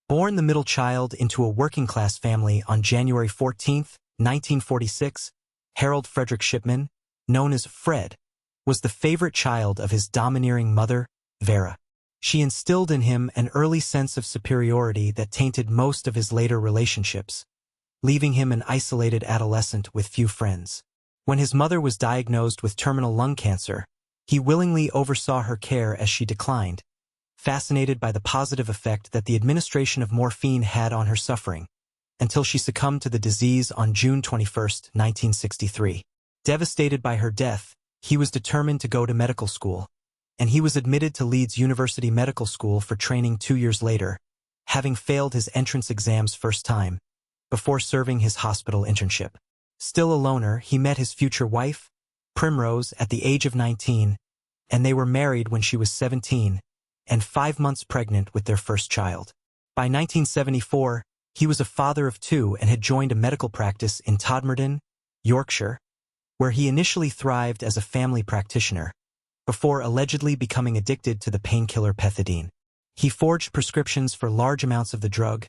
Born the middle child into a working-class family on January 14, 1946, Harold Frederick Shipman, known as Fred, was the favorite child of his domineering mother, Vera. She instilled in him an early sense of superiority that tainted most of his later relationships, leaving him an isolated adolescent with few friends. When his mother was diagnosed with terminal lung cancer, he willingly oversaw her care as she declined, fascinated by the positive effect that the administration of morphine had on her suffering, until she succumbed to the disease on June 21, 1963. Devastated by her death, he was determined to go to medical school, and he was admitted to Leeds University Medical School for training 2 years later, having failed his entrance exams first time, before serving his hospital internship. Still a loner, he met his future wife, Primrose, at the age of 19, and they were married when she was 17, and 5 months pregnant with their first child. By 1974, he was a father of 2 and had joined a medical practice in Todmorden, Yorkshire, where he initially thrived as a family practitioner, before allegedly becoming addicted to the painkiller pethidine. He forged prescriptions for large amounts of the drug,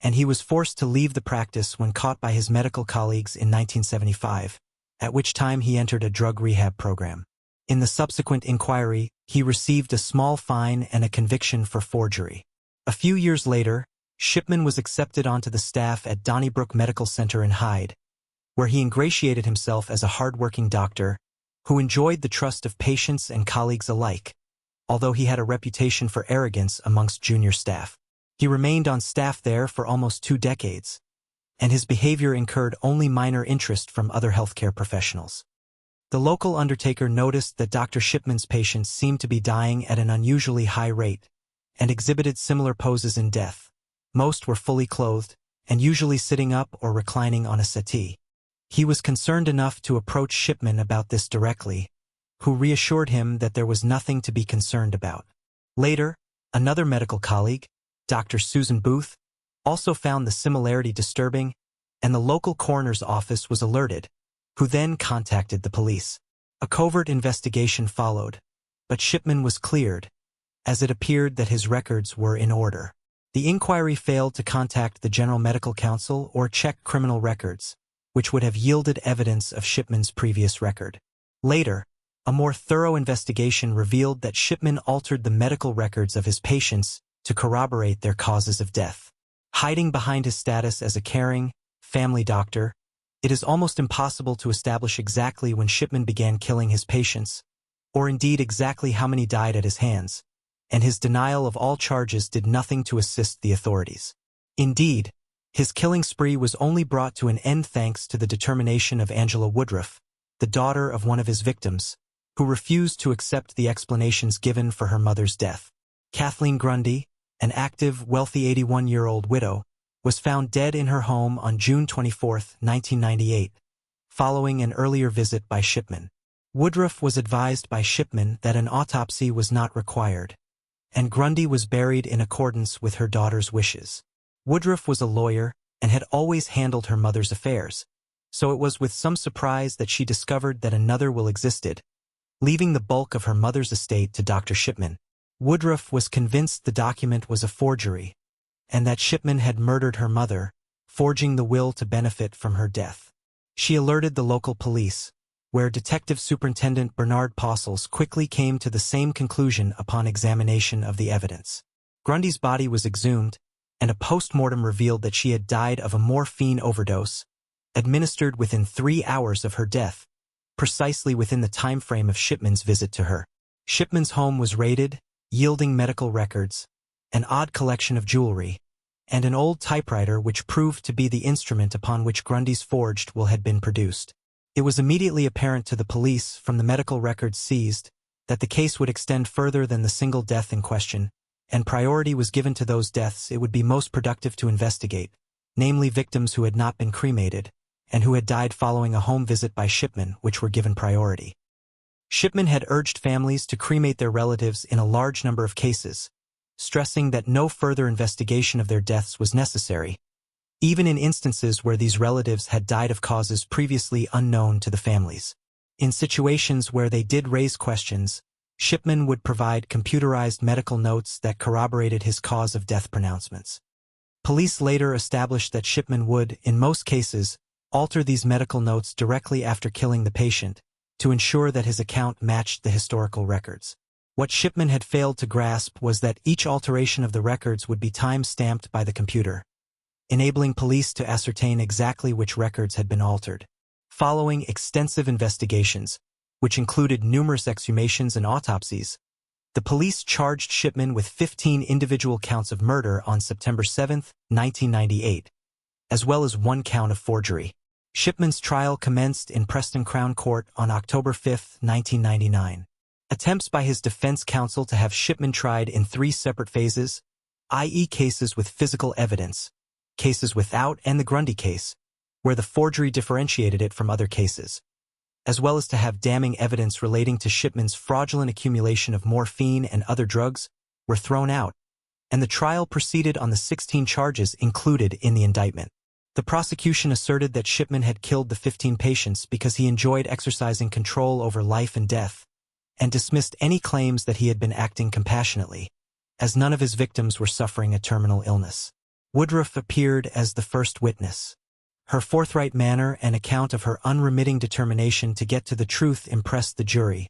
and he was forced to leave the practice when caught by his medical colleagues in 1975, at which time he entered a drug rehab program. In the subsequent inquiry, he received a small fine and a conviction for forgery. A few years later, Shipman was accepted onto the staff at Donnybrook Medical Center in Hyde, where he ingratiated himself as a hard-working doctor who enjoyed the trust of patients and colleagues alike, although he had a reputation for arrogance amongst junior staff. He remained on staff there for almost 2 decades, and his behavior incurred only minor interest from other healthcare professionals. The local undertaker noticed that Dr. Shipman's patients seemed to be dying at an unusually high rate and exhibited similar poses in death. Most were fully clothed and usually sitting up or reclining on a settee. He was concerned enough to approach Shipman about this directly, who reassured him that there was nothing to be concerned about. Later, another medical colleague, Dr. Susan Booth, also found the similarity disturbing, and the local coroner's office was alerted, who then contacted the police. A covert investigation followed, but Shipman was cleared, as it appeared that his records were in order. The inquiry failed to contact the General Medical Council or check criminal records, which would have yielded evidence of Shipman's previous record. Later, a more thorough investigation revealed that Shipman altered the medical records of his patients to corroborate their causes of death. Hiding behind his status as a caring, family doctor, it is almost impossible to establish exactly when Shipman began killing his patients, or indeed exactly how many died at his hands, and his denial of all charges did nothing to assist the authorities. Indeed, his killing spree was only brought to an end thanks to the determination of Angela Woodruff, the daughter of one of his victims, who refused to accept the explanations given for her mother's death. Kathleen Grundy, an active, wealthy 81-year-old widow, was found dead in her home on June 24, 1998, following an earlier visit by Shipman. Woodruff was advised by Shipman that an autopsy was not required, and Grundy was buried in accordance with her daughter's wishes. Woodruff was a lawyer and had always handled her mother's affairs, so it was with some surprise that she discovered that another will existed, leaving the bulk of her mother's estate to Dr. Shipman. Woodruff was convinced the document was a forgery, and that Shipman had murdered her mother, forging the will to benefit from her death. She alerted the local police, where Detective Superintendent Bernard Possels quickly came to the same conclusion upon examination of the evidence. Grundy's body was exhumed, and a post-mortem revealed that she had died of a morphine overdose, administered within 3 hours of her death, precisely within the time frame of Shipman's visit to her. Shipman's home was raided, yielding medical records, an odd collection of jewelry, and an old typewriter which proved to be the instrument upon which Grundy's forged will had been produced. It was immediately apparent to the police from the medical records seized that the case would extend further than the single death in question, and priority was given to those deaths it would be most productive to investigate, namely victims who had not been cremated, and who had died following a home visit by Shipman, which were given priority. Shipman had urged families to cremate their relatives in a large number of cases, stressing that no further investigation of their deaths was necessary, even in instances where these relatives had died of causes previously unknown to the families. In situations where they did raise questions, Shipman would provide computerized medical notes that corroborated his cause of death pronouncements. Police later established that Shipman would, in most cases, alter these medical notes directly after killing the patient to ensure that his account matched the historical records. What Shipman had failed to grasp was that each alteration of the records would be time-stamped by the computer, enabling police to ascertain exactly which records had been altered. Following extensive investigations, which included numerous exhumations and autopsies, the police charged Shipman with 15 individual counts of murder on September 7, 1998, as well as 1 count of forgery. Shipman's trial commenced in Preston Crown Court on October 5, 1999. Attempts by his defense counsel to have Shipman tried in 3 separate phases, i.e. cases with physical evidence, cases without, and the Grundy case, where the forgery differentiated it from other cases, as well as to have damning evidence relating to Shipman's fraudulent accumulation of morphine and other drugs, were thrown out, and the trial proceeded on the 16 charges included in the indictment. The prosecution asserted that Shipman had killed the 15 patients because he enjoyed exercising control over life and death, and dismissed any claims that he had been acting compassionately, as none of his victims were suffering a terminal illness. Woodruff appeared as the first witness. Her forthright manner and account of her unremitting determination to get to the truth impressed the jury,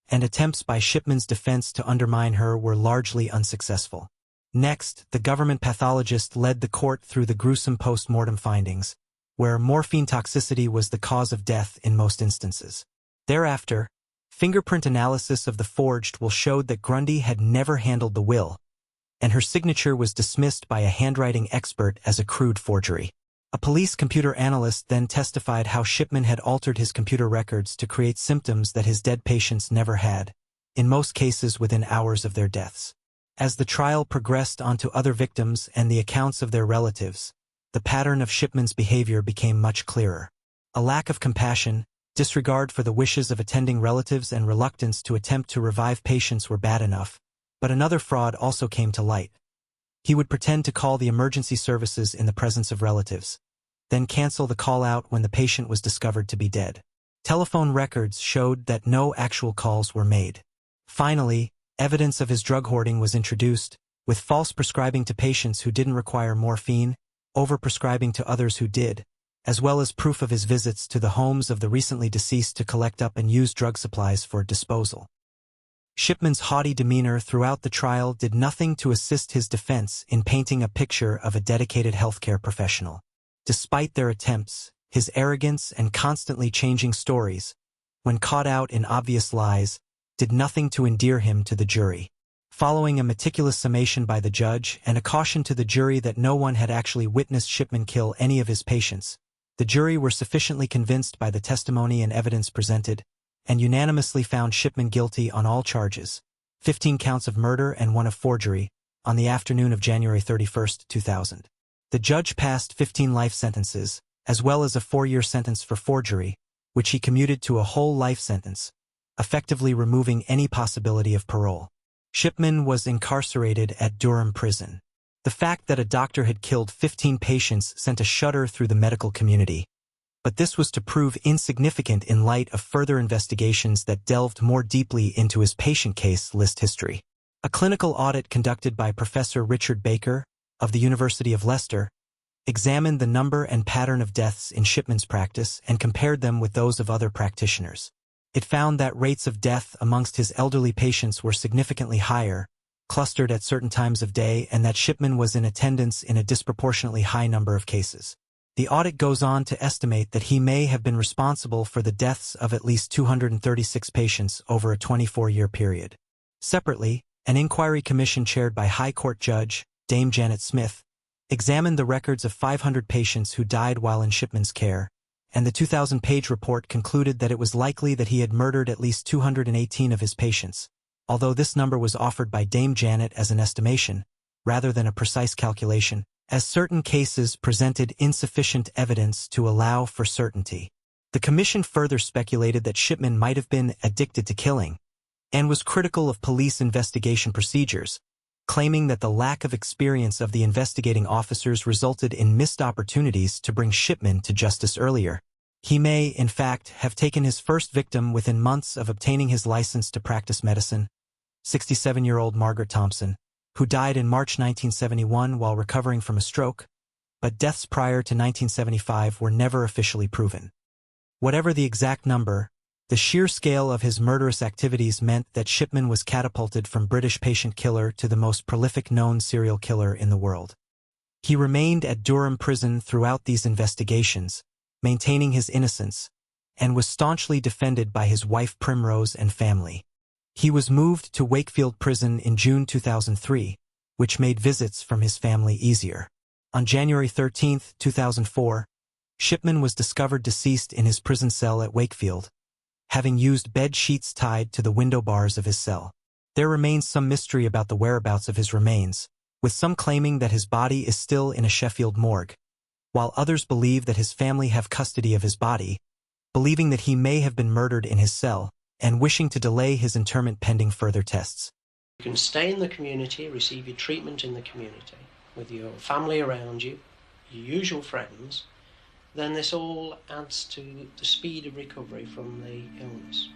and attempts by Shipman's defense to undermine her were largely unsuccessful. Next, the government pathologist led the court through the gruesome post-mortem findings, where morphine toxicity was the cause of death in most instances. Thereafter, fingerprint analysis of the forged will showed that Grundy had never handled the will, and her signature was dismissed by a handwriting expert as a crude forgery. A police computer analyst then testified how Shipman had altered his computer records to create symptoms that his dead patients never had, in most cases within hours of their deaths. As the trial progressed onto other victims and the accounts of their relatives, the pattern of Shipman's behavior became much clearer. A lack of compassion, disregard for the wishes of attending relatives, and reluctance to attempt to revive patients were bad enough, but another fraud also came to light. He would pretend to call the emergency services in the presence of relatives, then cancel the call-out when the patient was discovered to be dead. Telephone records showed that no actual calls were made. Finally, evidence of his drug hoarding was introduced, with false prescribing to patients who didn't require morphine, overprescribing to others who did, as well as proof of his visits to the homes of the recently deceased to collect up and use drug supplies for disposal. Shipman's haughty demeanor throughout the trial did nothing to assist his defense in painting a picture of a dedicated healthcare professional. Despite their attempts, his arrogance and constantly changing stories, when caught out in obvious lies, did nothing to endear him to the jury. Following a meticulous summation by the judge and a caution to the jury that no one had actually witnessed Shipman kill any of his patients, the jury were sufficiently convinced by the testimony and evidence presented, and unanimously found Shipman guilty on all charges, 15 counts of murder and 1 of forgery, on the afternoon of January 31, 2000. The judge passed 15 life sentences, as well as a 4-year sentence for forgery, which he commuted to a whole life sentence, effectively removing any possibility of parole. Shipman was incarcerated at Durham Prison. The fact that a doctor had killed 15 patients sent a shudder through the medical community, but this was to prove insignificant in light of further investigations that delved more deeply into his patient case list history. A clinical audit conducted by Professor Richard Baker, of the University of Leicester, examined the number and pattern of deaths in Shipman's practice and compared them with those of other practitioners. It found that rates of death amongst his elderly patients were significantly higher, clustered at certain times of day, and that Shipman was in attendance in a disproportionately high number of cases. The audit goes on to estimate that he may have been responsible for the deaths of at least 236 patients over a 24-year period. Separately, an inquiry commission chaired by High Court Judge Dame Janet Smith examined the records of 500 patients who died while in Shipman's care, and the 2,000-page report concluded that it was likely that he had murdered at least 218 of his patients, although this number was offered by Dame Janet as an estimation, rather than a precise calculation, as certain cases presented insufficient evidence to allow for certainty. The commission further speculated that Shipman might have been addicted to killing, and was critical of police investigation procedures, claiming that the lack of experience of the investigating officers resulted in missed opportunities to bring Shipman to justice earlier. He may, in fact, have taken his first victim within months of obtaining his license to practice medicine, 67-year-old Margaret Thompson, who died in March 1971 while recovering from a stroke, but deaths prior to 1975 were never officially proven. Whatever the exact number, the sheer scale of his murderous activities meant that Shipman was catapulted from British patient killer to the most prolific known serial killer in the world. He remained at Durham Prison throughout these investigations, maintaining his innocence, and was staunchly defended by his wife Primrose and family. He was moved to Wakefield Prison in June 2003, which made visits from his family easier. On January 13, 2004, Shipman was discovered deceased in his prison cell at Wakefield, having used bed sheets tied to the window bars of his cell. There remains some mystery about the whereabouts of his remains, with some claiming that his body is still in a Sheffield morgue, while others believe that his family have custody of his body, believing that he may have been murdered in his cell, and wishing to delay his interment pending further tests. You can stay in the community, receive your treatment in the community, with your family around you, your usual friends, then this all adds to the speed of recovery from the illness.